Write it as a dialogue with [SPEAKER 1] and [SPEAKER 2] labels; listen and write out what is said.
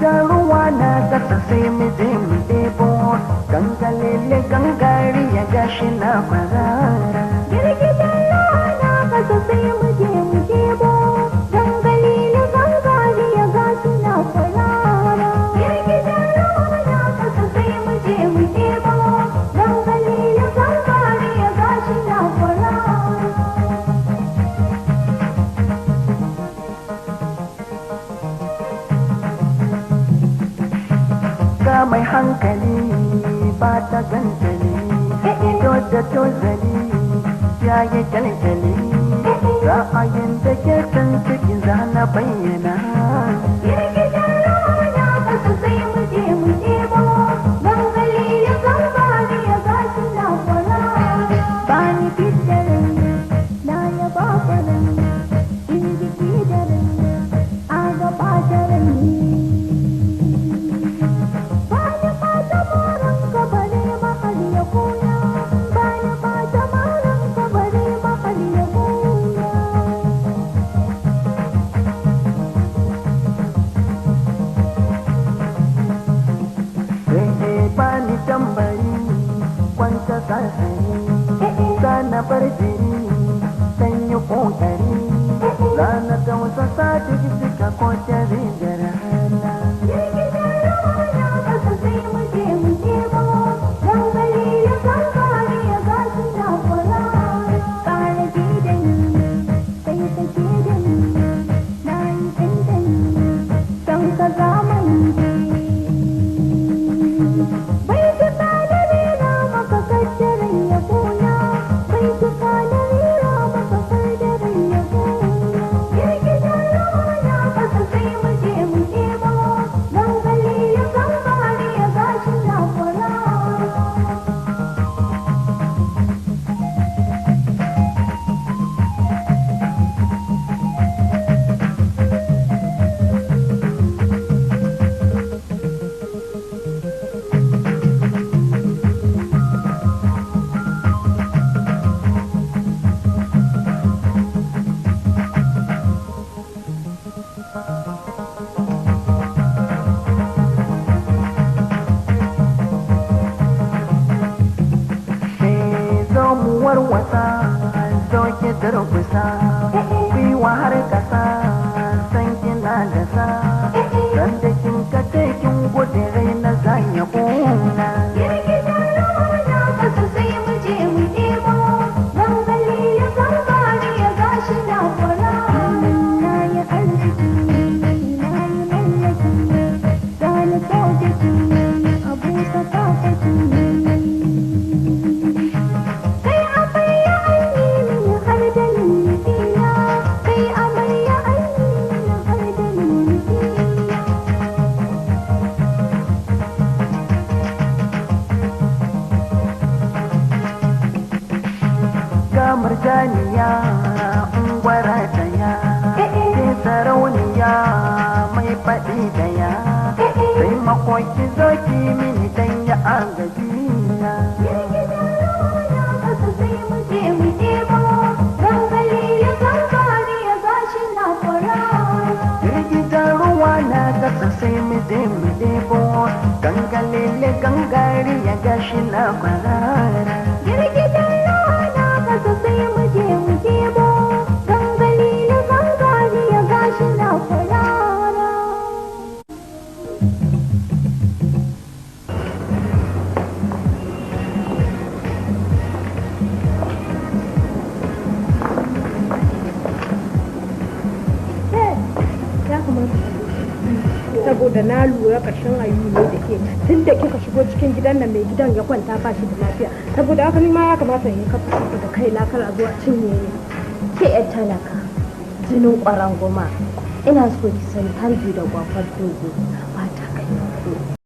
[SPEAKER 1] girgijen ruwa na kasa sai mu je mu ɗebo gangalele gangari ya gashi na farara.
[SPEAKER 2] Girgijen ruwa na kasa sai mu je mu ɗebo gangalele gangari ya gashi na farara. Girgijen ruwa na kasa sai mu je mu ɗebo gangalele gangari ya gashi na farara.
[SPEAKER 1] Ga mai hankali ba ta gantali, ido da tozali ya yi kyalkyali, ra'ayin da ke can ciki za na bayyana.
[SPEAKER 2] Girgijen ruwa na kasa sai mu je mu ɗebo gangalele gangari ya gashi na farara. Bani fitarin na ya ba farin jiki da rin a gaba da rin. Bani fata maran ka bare mahal ya koya, bani fata maran ka bare mahal ya koya.
[SPEAKER 1] Ba ni tambari kwanta sasani, sana bar jini sanyi kokari, rana ta wasa sati jika ko tare da rana.
[SPEAKER 2] Girgijen ruwa na kasa sai mu je mu ɗebo gangalele gangari ya gashi na farara. Ƙara ji da ni sai ka ke da ni na yi dandani don ka zamani. Bai tuka da rera maka kaddaran ya gona, bai tuka da rera maka kaddaran ya gona. Girgijen ruwa na kasa sai mu je mu ɗebo gangalele gangari ya gashi na farara.
[SPEAKER 1] Zo mu warwasa zo ki durkusa, gwiwa har kasa san kina da sa, ran da kin ka kin gudurai na zanya kuna.
[SPEAKER 2] Girgijen ruwa na kasa sai mu je mu ɗebo gangalele gangari ya gashi na farara. Na yi arziki na yi mallaki, zani so jiki a busa kafaki. Kai amarya aini min har da lulluɓina, kai amarya aini min har da lulluɓina.
[SPEAKER 1] Ga murjaniya ungwara daya, ke sarauniya mai faɗi daya, sai makoki zo ki mini dan ya agaji na.
[SPEAKER 2] Girgijen ruwa na kasa sai mu je mu ɗebo gangalele gangari ya gashi na farara.
[SPEAKER 1] Girgijen ruwa na kasa sai mu je mu ɗebo gangalele gangari ya gashi na kwarara.
[SPEAKER 2] Girgijen ruwa na kasa sai mu je mu ɗebo gangalele gangari ya gashi na farara. Ya kamata saboda na lura ƙarshen ayu ne da ke tun da kika shigo cikin gidan nan mai gidan ya kwanta ba shi da lafiya, saboda haka ni ma ya kamata in kafa kafa da kai na kar a zuwa cinye ne.
[SPEAKER 3] Ke yar talaka jinin ƙwaran goma ina so ki sani harbi da gwafar dogo ba ta kai